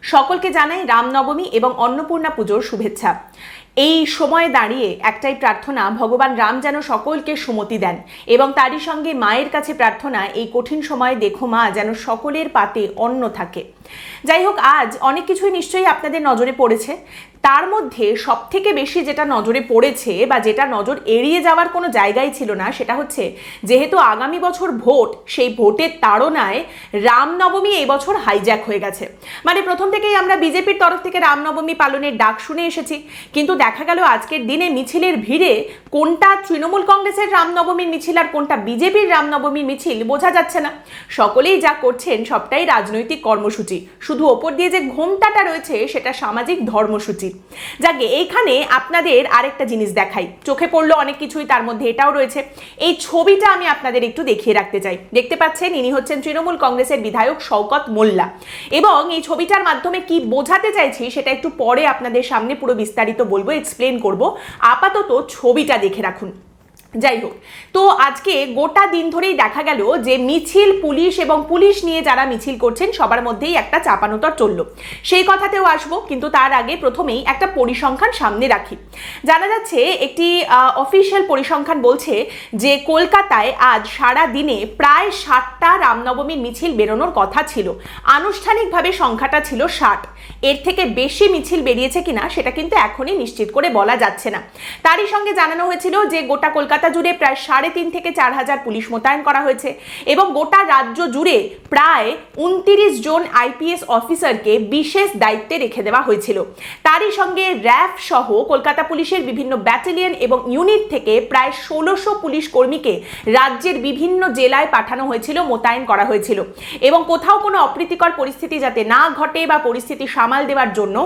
সকলকে জানাই রামনবমী এবং অন্নপূর্ণা পুজোর শুভেচ্ছা। এই সময়ে দাঁড়িয়ে একটাই প্রার্থনা, ভগবান রাম যেন সকলকে সুমতি দেন এবং তারই সঙ্গে মায়ের কাছে প্রার্থনা, এই কঠিন সময়ে দেখো মা যেন সকলের পাতে অন্ন থাকে। যাই হোক, আজ অনেক কিছুই নিশ্চয়ই আপনাদের নজরে পড়েছে। তার মধ্যে সবথেকে বেশি যেটা নজরে পড়েছে বা যেটা নজর এড়িয়ে যাওয়ার কোনো জায়গাই ছিল না, সেটা হচ্ছে যেহেতু আগামী বছর ভোট, সেই ভোটের তাড়নায় রামনবমী এই বছর হাইজ্যাক হয়ে গেছে। মানে প্রথম থেকেই আমরা বিজেপির তরফ থেকে রামনবমী পালনের ডাক শুনে এসেছি, কিন্তু দেখা গেল আজকের দিনে মিছিলের ভিড়ে কোনটা তৃণমূল কংগ্রেসের রামনবমীর মিছিল আর কোনটা বিজেপির রামনবমীর মিছিল বোঝা যাচ্ছে না। সকলেই যা করছেন সবটাই রাজনৈতিক কর্মসূচি, শুধু ওপর দিয়ে যে ঘোমটাটা রয়েছে সেটা সামাজিক ধর্মসূচি। যাকে এইখানে আপনাদের আরেকটা জিনিস দেখাই, চোখে পড়লো অনেক কিছুই, তার মধ্যে এটাও রয়েছে। এই ছবিটা আমি আপনাদের একটু দেখিয়ে রাখতে চাই। দেখতে পাচ্ছেন, ইনি হচ্ছেন তৃণমূল কংগ্রেসের বিধায়ক শওকত মোল্লা, এবং এই ছবিটার মাধ্যমে কি বোঝাতে চাইছি সেটা একটু পরে আপনাদের সামনে পুরো বিস্তারিত বলবো, এক্সপ্লেন করব। আপাতত ছবিটা দেখে রাখুন। যাই হোক, তো আজকে গোটা দিন ধরেই দেখা গেল যে মিছিল, পুলিশ এবং পুলিশ নিয়ে যারা মিছিল করছেন সবার মধ্যেই একটা চাপানোতর চলল, সেই কথাতেও আসবো। কিন্তু তার আগে প্রথমেই একটা পরিসংখ্যান সামনে রাখি। জানা যাচ্ছে, একটি অফিসিয়াল পরিসংখ্যান বলছে যে কলকাতায় আজ সারা দিনে প্রায় 60টা রামনবমীর মিছিল বেরোনোর কথা ছিল। আনুষ্ঠানিকভাবে সংখ্যাটা ছিল 60। এর থেকে বেশি মিছিল বেরিয়েছে কিনা সেটা কিন্তু এখনই নিশ্চিত করে বলা যাচ্ছে না। তারই সঙ্গে জানানো হয়েছিল যে গোটা কলকাতা জুড়ে প্রায় 3.5 থেকে 4 হাজার পুলিশ মোতায়েন করা হয়েছে এবং গোটা রাজ্য জুড়ে প্রায় 29 জন আইপিএস অফিসারকে বিশেষ দায়িত্বে রেখে দেওয়া হয়েছিল। তারই সঙ্গে র্যাফ সহ কলকাতা পুলিশের বিভিন্ন ব্যাটালিয়ন এবং ইউনিট থেকে প্রায় 1600 পুলিশ কর্মীকে রাজ্যের বিভিন্ন জেলায় পাঠানো হয়েছিল, মোতায়েন করা হয়েছিল। এবং কোথাও কোনো অপ্রীতিকর পরিস্থিতি যাতে না ঘটে বা পরিস্থিতি সামাল দেওয়ার জন্য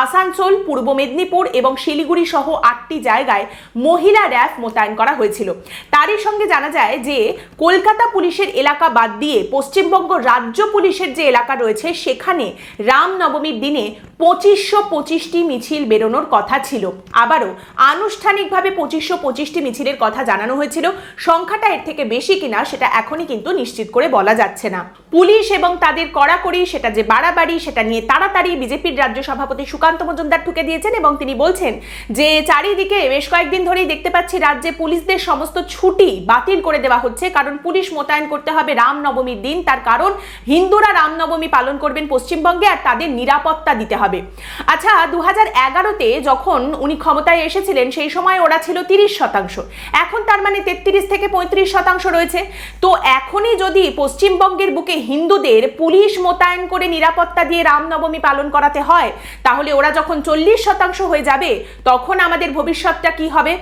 আসানসোল, পূর্ব মেদিনীপুর এবং শিলিগুড়ি সহ 8টি জায়গায় মহিলা র্যাফ মোতায়েন করা হয়েছিল। তারই সঙ্গে জানা যায় যে কলকাতা পুলিশের এলাকা বাদ দিয়ে পশ্চিমবঙ্গ রাজ্য পুলিশের যে এলাকা রয়েছে সেখানে রামনবমীর দিনে 2525টি মিছিল বেরোনোর কথা ছিল। আবারও আনুষ্ঠানিকভাবে 2525টি মিছিলের কথা জানানো হয়েছিল। সংখ্যাটা এর থেকে বেশি কিনা সেটা এখনই কিন্তু নিশ্চিত করে বলা যাচ্ছে না। পুলিশ এবং তাদের কড়াকড়ি, সেটা যে বাড়াবাড়ি, সেটা নিয়ে তাড়াতাড়ি বিজেপির রাজ্য সভাপতি সুকান্ত মজুমদার ঠুকে দিয়েছেন এবং তিনি বলছেন যে চারিদিকে বেশ কয়েকদিন ধরেই দেখতে পাচ্ছি রাজ্যে পুলিশদের সমস্ত ছুটি বাতিল করে দেওয়া হচ্ছে, কারণ পুলিশ মোতায়েন করতে হবে রামনবমীর দিন। তার কারণ হিন্দুরা রামনবমী পালন করবেন পশ্চিমবঙ্গে আর তাদের নিরাপত্তা দিতে হবে। আচ্ছা, 2011-তে যখন উনি ক্ষমতায় এসেছিলেন সেই সময় ওরা ছিল 30%, এখন তার মানে 33 থেকে 35% রয়েছে। তো এখনই যদি পশ্চিমবঙ্গের বুকে হিন্দুদের পুলিশ মোতায়েন করে নিরাপত্তা দিয়ে রামনবমী পালন করাতে হয়, তাহলে ওরা যখন 40% হয়ে যাবে তখন আমাদের ভবিষ্যৎটা কি হবে?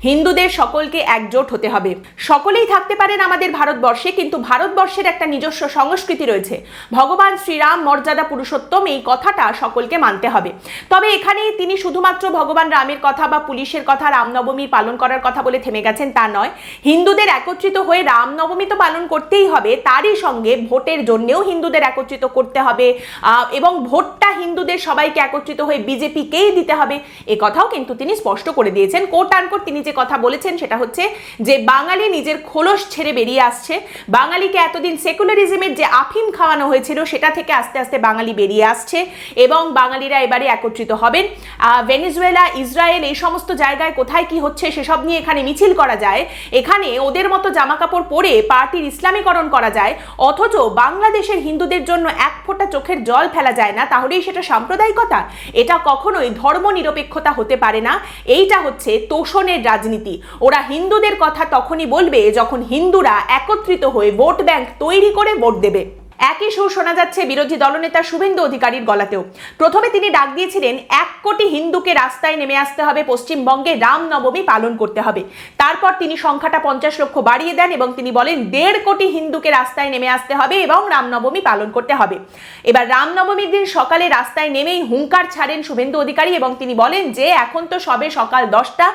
হিন্দুদের সকলকে একজোট হতে হবে। সকলেই থাকতে পারেন আমাদের ভারতবর্ষে, কিন্তু ভারতবর্ষের একটা নিজস্ব সংস্কৃতি রয়েছে। ভগবান শ্রীরাম মর্যাদা পুরুষোত্তম, এই কথাটা সকলকে মানতে হবে। তবে এখানে তিনি শুধুমাত্র ভগবান রামের কথা বা পুলিশের কথা, রামনবমী পালন করার কথা বলে থেমে গেছেন তা নয়। হিন্দুদের একত্রিত হয়ে রামনবমী তো পালন করতেই হবে, তারই সঙ্গে ভোটের জন্যেও হিন্দুদের একত্রিত করতে হবে এবং ভোটটা হিন্দুদের সবাইকে একত্রিত হয়ে বিজেপিকেই দিতে হবে, এ কথাও কিন্তু তিনি স্পষ্ট করে দিয়েছেন। কোট আনকোট তিনি যে কথা বলেছেন সেটা হচ্ছে যে বাঙালি নিজের খোলস ছেড়ে বেরিয়ে আসছে। বাঙালিকে এতদিন সেকুলারিজমের যে আফিম খাওয়ানো হয়েছিল সেটা থেকে আস্তে আস্তে বাঙালি বেরিয়ে আসছে এবং বাঙালিরা এবারে একত্রিত হবেন। ভেনেজুয়েলা, ইসরায়েল, এই সমস্ত জায়গায় কোথায় কি হচ্ছে সেসব নিয়ে এখানে মিছিল করা যায়, এখানে ওদের মতো জামা কাপড় পরে পার্টির ইসলামীকরণ করা যায়, অথচ বাংলাদেশের হিন্দুদের জন্য এক ফোঁটা চোখের জল ফেলা যায় না, তাহলেই সেটা সাম্প্রদায়িকতা? এটা কখনোই ধর্ম নিরপেক্ষতা হতে পারে না। এইটা হচ্ছে তোষণের রাজনীতি। ওরা হিন্দুদের কথা তখনই বলবে যখন হিন্দুরা একত্রিত হয়ে ভোট ব্যাংক তৈরি করে ভোট দেবে। একই সুর শোনা যাচ্ছে বিরোধী দলনেতা শুভেন্দু অধিকারীর গলাতেও। প্রথমে তিনি ডাক দিয়েছিলেন 1 কোটি হিন্দুকে রাস্তায় নেমে আসতে হবে, পশ্চিমবঙ্গে রামনবমী পালন করতে হবে। তারপর তিনি সংখ্যাটা 50 লক্ষ বাড়িয়ে দেন এবং তিনি বলেন 1.5 কোটি হিন্দুকে রাস্তায় নেমে আসতে হবে এবং রামনবমী পালন করতে হবে। এবার রামনবমীর দিন সকালে রাস্তায় নেমেই হুঙ্কার ছাড়েন শুভেন্দু অধিকারী এবং তিনি বলেন যে এখন তো সবে সকাল 10টা,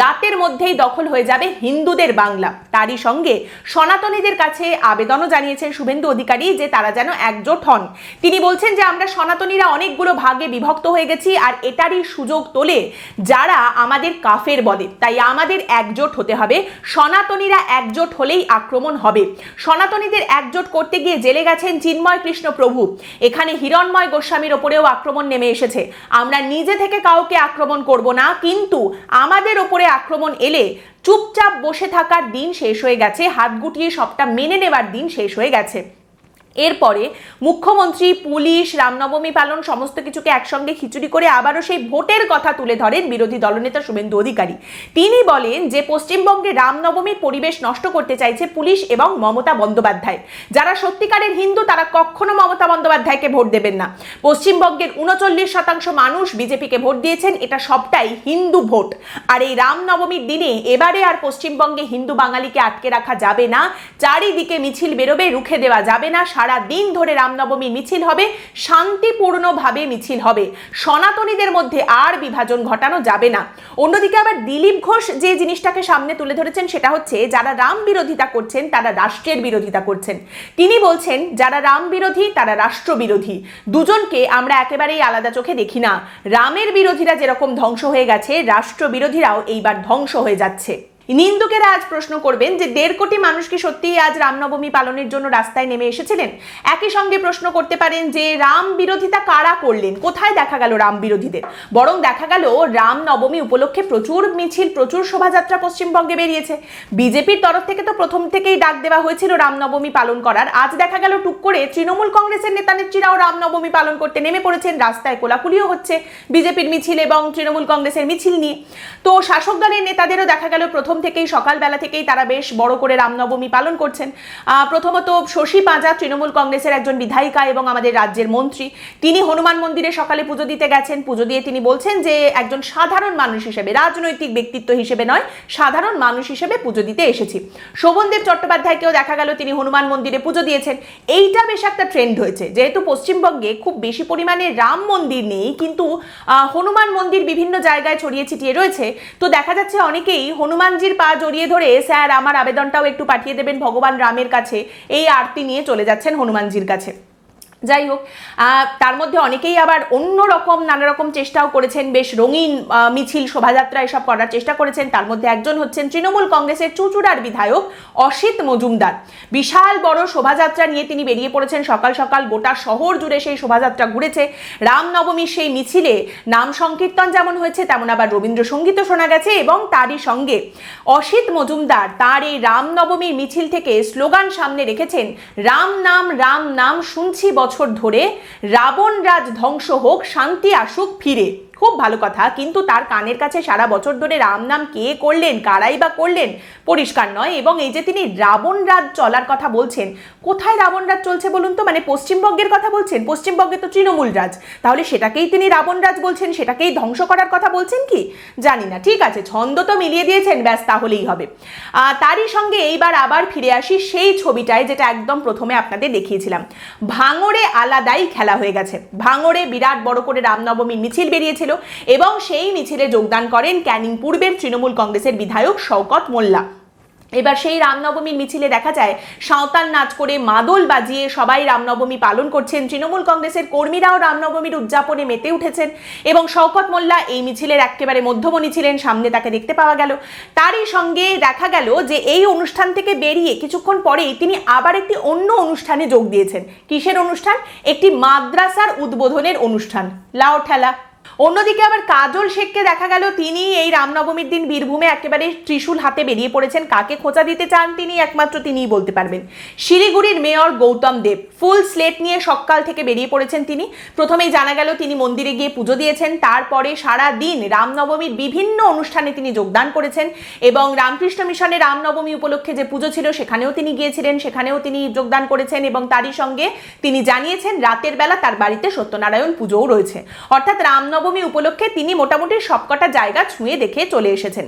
রাতের মধ্যেই দখল হয়ে যাবে হিন্দুদের বাংলা। তারই সঙ্গে সনাতনীদের কাছে আবেদনও জানিয়েছেন শুভেন্দু অধিকারী যে তারা যেন একজোট হন। তিনি বলছেন যে আমরা সনাতনীরা অনেকগুলো ভাগে বিভক্ত হয়ে গেছি, আর এটারই সুযোগ তোলে যারা আমাদের কাফের বলে। তাই আমাদের একজোট হতে হবে, সনাতনীরা একজোট হলেই আক্রমণ হবে। সনাতনীদের একজোট করতে গিয়ে জেলে গেছেন চিন্ময় কৃষ্ণ প্রভু। এখানে হিরণময় গোস্বামীর ওপরেও আক্রমণ নেমে এসেছে। আমরা নিজে থেকে কাউকে আক্রমণ করব না, কিন্তু আমাদের ওপরে আক্রমণ এলে চুপচাপ বসে থাকার দিন শেষ হয়ে গেছে, হাত গুটিয়ে সবটা মেনে নেবার দিন শেষ হয়ে গেছে। এরপরে মুখ্যমন্ত্রী, পুলিশ, রামনবমী পালন সমস্ত কিছুকে একসঙ্গে খিচুড়ি করে আবারও সেই ভোটের কথা তুলে ধরেন বিরোধী দলনেতা শুভেন্দু অধিকারী। তিনি বলেন যে পশ্চিমবঙ্গে রামনবমীর পরিবেশ নষ্ট করতে চাইছে পুলিশ এবং মমতা বন্দ্যোপাধ্যায়। যারা সত্যিকারের হিন্দু তারা কখনো মমতা বন্দ্যোপাধ্যায়কে ভোট দেবেন না। পশ্চিমবঙ্গের 39% মানুষ বিজেপিকে ভোট দিয়েছেন, এটা সবটাই হিন্দু ভোট। আর এই রামনবমীর দিনে এবারে আর পশ্চিমবঙ্গে হিন্দু বাঙালিকে আটকে রাখা যাবে না, চারিদিকে মিছিল বেরোবে, রুখে দেওয়া যাবে না। সারা দিন ধরে রামনবমী মিছিল হবে, শান্তিপূর্ণভাবে মিছিল হবে, সনাতনীদের মধ্যে আর বিভাজন ঘটানো যাবে না। অন্যদিকে আবার দিলীপ ঘোষ যে জিনিসটাকে সামনে তুলে ধরেছেন সেটা হচ্ছে যারা রাম বিরোধিতা করছেন তারা রাষ্ট্রের বিরোধিতা করছেন। তিনি বলছেন যারা রাম বিরোধী তারা রাষ্ট্র বিরোধী, দুজনকে আমরা একেবারেই আলাদা চোখে দেখি না। রামের বিরোধীরা যেরকম ধ্বংস হয়ে গেছে, রাষ্ট্র বিরোধীরাও এইবার ধ্বংস হয়ে যাচ্ছে। নিন্দুকেরা আজ প্রশ্ন করবেন যে 1.5 কোটি মানুষ কি সত্যিই আজ রামনবমী পালনের জন্য রাস্তায় নেমে এসেছিলেন? একই সঙ্গে প্রশ্ন করতে পারেন যে রাম বিরোধিতা কারা করলেন? কোথায় দেখা গেল রাম বিরোধীদের? বরং দেখা গেল রামনবমী উপলক্ষে প্রচুর মিছিল, প্রচুর শোভাযাত্রা পশ্চিমবঙ্গে বেরিয়েছে। বিজেপির তরফ থেকে তো প্রথম থেকেই ডাক দেওয়া হয়েছিল রামনবমী পালন করার। আজ দেখা গেল টুক করে তৃণমূল কংগ্রেসের নেতা নেত্রীরাও রামনবমী পালন করতে নেমে পড়েছেন। রাস্তায় কোলাকুলিও হচ্ছে বিজেপির মিছিল এবং তৃণমূল কংগ্রেসের মিছিল নিয়ে। তো শাসক দলের নেতাদেরও দেখা গেল প্রথম থেকেই, সকালবেলা থেকেই তারা বেশ বড় করে রামনবমী পালন করছেন। প্রথমত শশী পাঁজা, তৃণমূল কংগ্রেসের একজন বিধায়িকা এবং আমাদের রাজ্যের মন্ত্রী, তিনি হনুমান মন্দিরে সকালে পুজো দিতে গেছেন। পুজো দিয়ে তিনি বলছেন যে একজন সাধারণ মানুষ হিসেবে, রাজনৈতিক ব্যক্তিত্ব হিসেবে নয়, সাধারণ মানুষ হিসেবে পুজো দিতে এসেছি। শোভনদেব চট্টোপাধ্যায়কেও দেখা গেল তিনি হনুমান মন্দিরে পুজো দিয়েছেন। এইটা বেশ একটা ট্রেন্ড হয়েছে, যেহেতু পশ্চিমবঙ্গে খুব বেশি পরিমাণে রাম মন্দির নেই, কিন্তু হনুমান মন্দির বিভিন্ন জায়গায় ছড়িয়ে ছিটিয়ে রয়েছে। তো দেখা যাচ্ছে অনেকেই হনুমানজির পা জড়িয়ে ধরে স্যার আমার আবেদনটাও একটু পাঠিয়ে দেবেন ভগবান রামের কাছে, এই আরতি নিয়ে চলে যাচ্ছেন হনুমানজির কাছে। যাই হোক, তার মধ্যে অনেকেই আবার অন্যরকম নানা রকম চেষ্টাও করেছেন, বেশ রঙিন মিছিল, শোভাযাত্রা এসব করার চেষ্টা করেছেন। তার মধ্যে একজন হচ্ছেন তৃণমূল কংগ্রেসের চুঁচুড়ার বিধায়ক অসিত মজুমদার। বিশাল বড় শোভাযাত্রা নিয়ে তিনি বেরিয়ে পড়েছেন সকাল সকাল, গোটা শহর জুড়ে সেই শোভাযাত্রা ঘুরেছে। রামনবমীর সেই মিছিলে নাম সংকীর্তন যেমন হয়েছে, তেমন আবার রবীন্দ্রসঙ্গীতও শোনা গেছে। এবং তারই সঙ্গে অসিত মজুমদার তার এই রামনবমীর মিছিল থেকে স্লোগান সামনে রেখেছেন, রাম নাম শুনছি বছর ধরে, রাবণ রাজ ধ্বংস হোক, শান্তি আসুক ফিরে। খুব ভালো কথা, কিন্তু তার কানের কাছে সারা বছর ধরে রাম নাম কে করলেন, কারাই বা করলেন, পরিষ্কার নয়। এবং এই যে তিনি রাবণ রাজ চলার কথা বলছেন, কোথায় রাবণ রাজ চলছে বলুন তো? মানে পশ্চিমবঙ্গের কথা বলছেন? পশ্চিমবঙ্গে তো তৃণমূল রাজ, তাহলে সেটাকেই তিনি রাবণ রাজ বলছেন, সেটাকেই ধ্বংস করার কথা বলছেন কি? জানি না, ঠিক আছে, ছন্দ তো মিলিয়ে দিয়েছেন, ব্যাস তাহলেই হবে। তারই সঙ্গে এইবার আবার ফিরে আসি সেই ছবিটায় যেটা একদম প্রথমে আপনাদের দেখিয়েছিলাম। ভাঙড়ে আলাদাই খেলা হয়ে গেছে। ভাঙড়ে বিরাট বড় করে রামনবমীর মিছিল বেরিয়েছিল এবং সেই মিছিলে যোগদান করেন ক্যানিং পূর্বের তৃণমূল কংগ্রেসের বিধায়ক শওকত মোল্লা। এবার সেই রামনবমীর মিছিলে দেখা যায় সাঁওতাল নাচ করে, মাদল বাজিয়ে সবাই রামনবমী পালন করছেন। তৃণমূল কংগ্রেসের কর্মীরাও রামনবমীর উদযাপনে মেতে উঠেছেন এবং শওকত মোল্লা এই মিছিলের একেবারে মধ্যমণি ছিলেন, সামনে তাকে দেখতে পাওয়া গেল। তারই সঙ্গে দেখা গেল যে এই অনুষ্ঠান থেকে বেরিয়ে কিছুক্ষণ পরেই তিনি আবার একটি অন্য অনুষ্ঠানে যোগ দিয়েছেন। কিসের অনুষ্ঠান? একটি মাদ্রাসার উদ্বোধনের অনুষ্ঠান। লাও ঠেলা। অন্যদিকে আবার কাজল শেখকে দেখা গেল তিনি এই রামনবমীর দিন বীরভূমে একেবারে ত্রিশূল হাতে বেরিয়ে পড়েছেন। কাকে খোঁচা দিতে চান তিনি একমাত্র তিনিই বলতে পারবেন। শিলিগুড়ির মেয়র গৌতম দেব ফুল স্লেট নিয়ে সকাল থেকে বেরিয়ে পড়েছেন তিনি। প্রথমেই জানা গেল তিনি মন্দিরে গিয়ে পুজো দিয়েছেন, তারপরে সারা দিন রামনবমীর বিভিন্ন অনুষ্ঠানে তিনি যোগদান করেছেন এবং রামকৃষ্ণ মিশনে রামনবমী উপলক্ষে যে পুজো ছিল সেখানেও তিনি গিয়েছিলেন, সেখানেও তিনি যোগদান করেছেন এবং তারই সঙ্গে তিনি জানিয়েছেন রাতের বেলা তার বাড়িতে সত্যনারায়ণ পুজোও রয়েছে। অর্থাৎ রামনবমী উপলক্ষে তিনি মোটামুটি সবকটা জায়গা ছুঁয়ে দেখে চলে এসেছেন।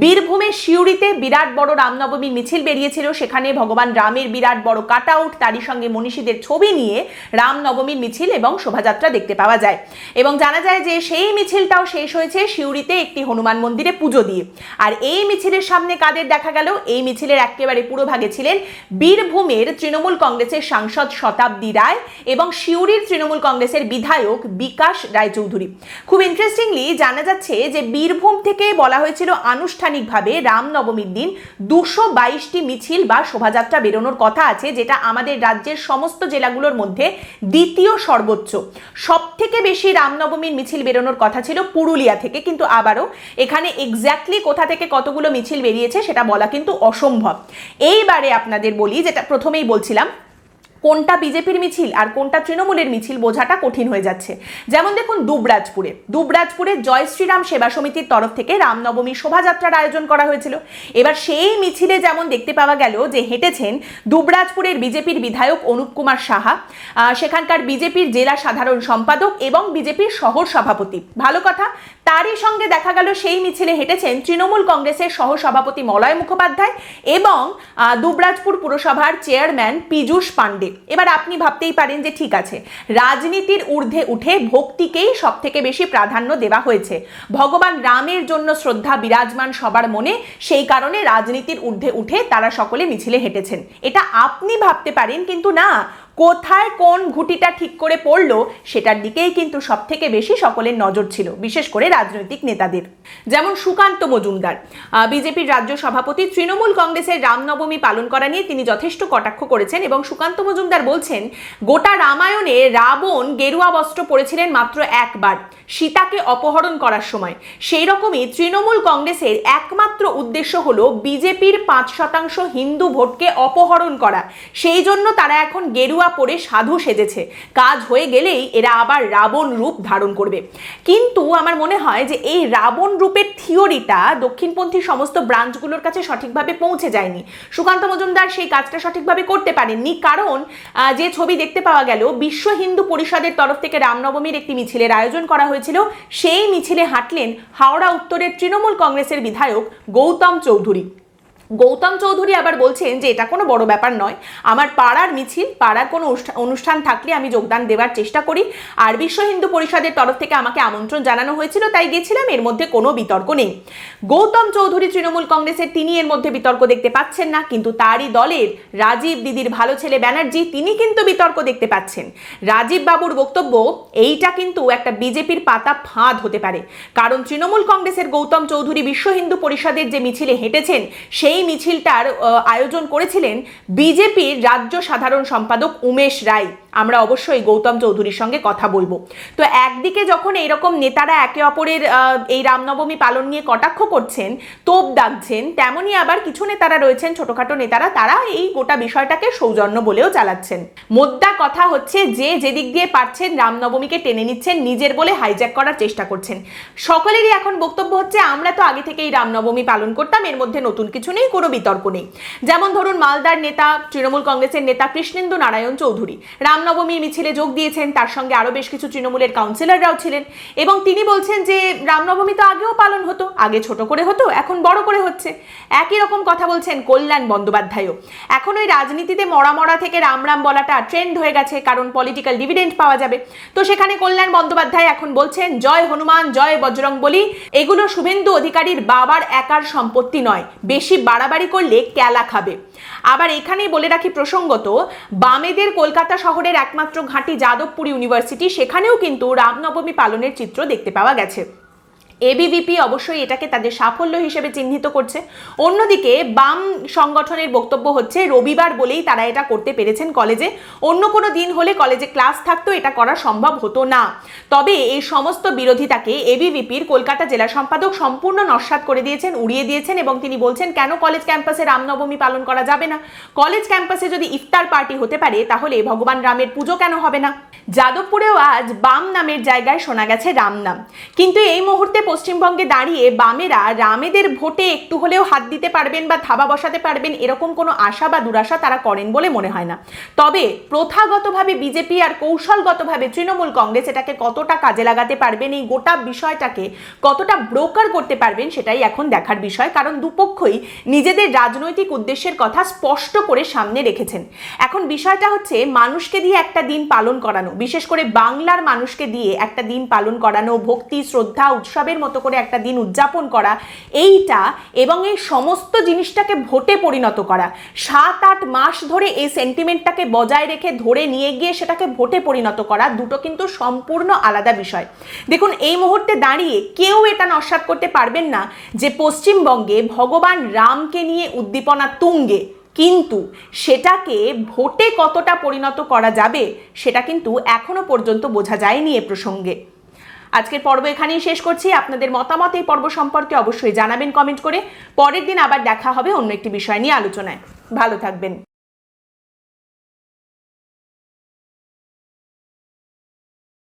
বীরভূমের সিউড়িতে বিরাট বড় রামনবমীর মিছিল বেরিয়েছিল, সেখানে ভগবান রামের বিরাট বড় কাট আউট, তারই সঙ্গে মনীষীদের ছবি নিয়ে রামনবমীর মিছিল এবং শোভাযাত্রা দেখতে পাওয়া যায়। এবং জানা যায় যে সেই মিছিলটাও শেষ হয়েছে সিউড়িতে একটি হনুমান মন্দিরে পুজো দিয়ে। আর এই মিছিলের সামনে কাদের দেখা গেল? এই মিছিলের একেবারে পুরোভাগে ছিলেন বীরভূমের তৃণমূল কংগ্রেসের সাংসদ শতাব্দী রায় এবং সিউড়ির তৃণমূল কংগ্রেসের বিধায়ক বিকাশ রায়চৌধুরী। খুব ইন্টারেস্টিংলি জানা যাচ্ছে যে বীরভূম থেকে বলা হয়েছিল আনুষ্ঠানিকভাবে রামনবমীর দিন 222টি মিছিল বা শোভাযাত্রা বেরোনোর কথা আছে, যেটা আমাদের রাজ্যের সমস্ত জেলাগুলোর মধ্যে দ্বিতীয় সর্বোচ্চ। সব থেকে বেশি রামনবমীর মিছিল বেরোনোর কথা ছিল পুরুলিয়া থেকে, কিন্তু আবারও এখানে এক্স্যাক্টলি কোথা থেকে কতগুলো মিছিল বেরিয়েছে সেটা বলা কিন্তু অসম্ভব। এইবারে আপনাদের বলি, যেটা প্রথমেই বলছিলাম, কোনটা বিজেপির মিছিল আর কোনটা তৃণমূলের মিছিল বোঝাটা কঠিন হয়ে যাচ্ছে। যেমন দেখুন দুবরাজপুরে জয় শ্রীরাম সেবা সমিতির তরফ থেকে রামনবমী শোভাযাত্রার আয়োজন করা হয়েছিল। এবার সেই মিছিলে যেমন দেখতে পাওয়া গেল যে হেঁটেছেন দুবরাজপুরের বিজেপির বিধায়ক অনুপ কুমার সাহা, সেখানকার বিজেপির জেলা সাধারণ সম্পাদক এবং বিজেপির শহর সভাপতি। ভালো কথা, তারই সঙ্গে দেখা গেল সেই মিছিলে হেঁটেছেন তৃণমূল কংগ্রেসের সহ সভাপতি মলয় মুখোপাধ্যায় এবং দুবরাজপুর পুরসভার চেয়ারম্যান পীযূষ পাণ্ডে। এবার আপনি ভাবতেই পারেন যে ঠিক আছে, রাজনীতির ঊর্ধ্বে উঠে ভক্তিকেই সব থেকে বেশি প্রাধান্য দেওয়া হয়েছে, ভগবান রামের জন্য শ্রদ্ধা বিরাজমান সবার মনে, সেই কারণে রাজনীতির ঊর্ধ্বে উঠে তারা সকলে মিছিলে হেঁটেছেন। এটা আপনি ভাবতে পারেন, কিন্তু না, কোথায় কোন ঘুঁটিটা ঠিক করে পড়লো সেটার দিকেই কিন্তু সব থেকে বেশি সকলের নজর ছিল, বিশেষ করে রাজনৈতিক নেতাদের। যেমন সুকান্ত মজুমদার, বিজেপির রাজ্য সভাপতি, তৃণমূল কংগ্রেসের রামনবমী পালন করা নিয়ে তিনি যথেষ্ট কটাক্ষ করেছেন এবং সুকান্ত মজুমদার বলছেন, গোটা রামায়ণে রাবণ গেরুয়া বস্ত্র পরেছিলেন মাত্র একবার, সীতাকে অপহরণ করার সময়। সেই রকমই তৃণমূল কংগ্রেসের একমাত্র উদ্দেশ্য হলো বিজেপির 5% হিন্দু ভোটকে অপহরণ করা, সেই জন্য তারা এখন গেরুয়া পরে সাধু সেজেছে, কাজ হয়ে গেলেই এরা আবার রাবণ রূপ ধারণ করবে। কিন্তু আমার মনে হয় যে এই রাবণ রূপের থিওরিটা দক্ষিণপন্থী সমস্ত ব্রাঞ্চগুলোর কাছে সঠিকভাবে পৌঁছে যায়নি। সুকান্ত মজুমদার সেই কাজটা সঠিকভাবে করতে পারেননি, কারণ যে ছবি দেখতে পাওয়া গেল, বিশ্ব হিন্দু পরিষদের তরফ থেকে রামনবমীর একটি মিছিলের আয়োজন করা হয়েছিল, সেই মিছিলে হাঁটলেন হাওড়া উত্তরের তৃণমূল কংগ্রেসের বিধায়ক গৌতম চৌধুরী আবার বলছেন যে এটা কোনো বড় ব্যাপার নয়, আমার পাড়ার মিছিল, পাড়ার কোনো অনুষ্ঠান থাকলে আমি যোগদান দেওয়ার চেষ্টা করি, আর বিশ্ব হিন্দু পরিষদের তরফ থেকে আমাকে আমন্ত্রণ জানানো হয়েছিল তাই গেছিলাম, এর মধ্যে কোনো বিতর্ক নেই। গৌতম চৌধুরী তৃণমূল কংগ্রেসের, তিনি এর মধ্যে বিতর্ক দেখতে পাচ্ছেন না, কিন্তু তারই দলের রাজীব দিদির ভালো ছেলে ব্যানার্জি, তিনি কিন্তু বিতর্ক দেখতে পাচ্ছেন। রাজীব বাবুর বক্তব্য, এইটা কিন্তু একটা বিজেপির পাতা ফাঁদ হতে পারে, কারণ তৃণমূল কংগ্রেসের গৌতম চৌধুরী বিশ্ব হিন্দু পরিষদের যে মিছিলে হেঁটেছেন সেই মিছিলটার আয়োজন করেছিলেন বিজেপির রাজ্য সাধারণ সম্পাদক উমেশ রায়। আমরা অবশ্যই গৌতম চৌধুরীর সঙ্গে কথা বলবো। তো একদিকে যখন এইরকম নেতারা একে অপরের এই রামনবমী পালন নিয়ে কটাক্ষ করছেন, তোপ দাগছেন, তেমনি আবার কিছু নেতারা রয়েছেন, ছোটখাটো নেতারা, তারা এই গোটা বিষয়টাকে সৌজন্য বলেও চালাচ্ছেন। মোদ্দা কথা হচ্ছে যে যেদিক দিয়ে পারছেন রামনবমীকে টেনে নিচ্ছেন, নিজের বলে হাইজ্যাক করার চেষ্টা করছেন। সকলেরই এখন বক্তব্য হচ্ছে, আমরা তো আগে থেকেই রামনবমী পালন করতাম, এর মধ্যে নতুন কিছু নেই, কোনো বিতর্ক নেই। যেমন ধরুন মালদার নেতা, তৃণমূল কংগ্রেসের নেতা কৃষ্ণেন্দু নারায়ণ চৌধুরী রামনবমীর মিছিলে যোগ দিয়েছেন, তার সঙ্গে আরো বেশ কিছু তৃণমূলের কাউন্সিলররাও ছিলেন এবং তিনি বলছেন যে রামনবমী তো আগেও পালন হতো, আগে ছোট করে হতো, এখন বড় করে হচ্ছে। একই রকম কথা বলছেন কল্যাণ বন্দ্যোপাধ্যায়ও। এখন ওই রাজনীতিতে মরা থেকে রাম রাম বলাটা ট্রেন্ড হয়ে গেছে, কারণ পলিটিক্যাল ডিভিডেন্ড পাওয়া যাবে। তো সেখানে কল্যাণ বন্দ্যোপাধ্যায় এখন বলছেন, জয় হনুমান, জয় বজরং বলি, এগুলো শুভেন্দু অধিকারীর বাবার একার সম্পত্তি নয়, বেশি বাড়াবাড়ি করলে ক্যালা খাবে। আবার এখানেই বলে রাখি প্রসঙ্গত, বামেদের কলকাতা শহরের একমাত্র ঘাঁটি যাদবপুর ইউনিভার্সিটি, সেখানেও কিন্তু রামনবমী পালনের চিত্র দেখতে পাওয়া গেছে। এবিভিপি অবশ্যই এটাকে তাদের সাফল্য হিসেবে চিহ্নিত করছে। অন্যদিকে বাম সংগঠনের বক্তব্য হচ্ছে, রবিবার বলেই তারা এটা করতে পেরেছেন কলেজে, অন্য কোনো দিন হলে কলেজে ক্লাস থাকতো, এটা করা সম্ভব হতো না। তবে এই সমস্ত বিরোধিতাকে এবিভিপির কলকাতা জেলা সম্পাদক সম্পূর্ণ নস্যাৎ করে দিয়েছেন, উড়িয়ে দিয়েছেন এবং তিনি বলছেন, কেন কলেজ ক্যাম্পাসে রামনবমী পালন করা যাবে না? কলেজ ক্যাম্পাসে যদি ইফতার পার্টি হতে পারে, তাহলে ভগবান রামের পুজো কেন হবে না? যাদবপুরেও আজ বাম নামের জায়গায় শোনা গেছে রাম নাম, কিন্তু এই মুহূর্তে পশ্চিমবঙ্গে দাঁড়িয়ে বামেরা রামেদের ভোটে একটু হলেও হাত দিতে পারবেন বা থাবা বসাতে পারবেন এরকম কোনো আশা বা দুরাশা তারা করেন বলে মনে হয় না। তবে প্রথাগতভাবে বিজেপি আর কৌশলগতভাবে তৃণমূল কংগ্রেস এটাকে কতটা কাজে লাগাতে পারবেন, এই গোটা বিষয়টাকে কতটা ব্রোকার করতে পারবেন, সেটাই এখন দেখার বিষয়। কারণ দুপক্ষই নিজেদের রাজনৈতিক উদ্দেশ্যের কথা স্পষ্ট করে সামনে রেখেছেন। এখন বিষয়টা হচ্ছে মানুষকে দিয়ে একটা দিন পালন করানো, বিশেষ করে বাংলার মানুষকে দিয়ে একটা দিন পালন করানো, ভক্তি শ্রদ্ধা উৎসবের মতো করে একটা দিন উদযাপন করা, এইটা এবং এই সমস্ত জিনিসটাকে ভোটে পরিণত করা, 7-8 মাস ধরে এই সেন্টিমেন্টটাকে বজায় রেখে ধরে নিয়ে গিয়ে সেটাকে ভোটে পরিণত করা, দুটো কিন্তু সম্পূর্ণ আলাদা বিষয়। দেখুন, এই মুহূর্তে দাঁড়িয়ে কেউ এটা নস্যাৎ করতে পারবেন না যে পশ্চিমবঙ্গে ভগবান রামকে নিয়ে উদ্দীপনা তুঙ্গে, কিন্তু সেটাকে ভোটে কতটা পরিণত করা যাবে সেটা কিন্তু এখনো পর্যন্ত বোঝা যায়নি এ প্রসঙ্গে। আজকের পর্ব এখানেই শেষ করছি। আপনাদের মতামত এই পর্ব সম্পর্কে অবশ্যই জানাবেন কমেন্ট করে। পরের দিন আবার দেখা হবে অন্য একটি বিষয় নিয়ে আলোচনায়। ভালো থাকবেন।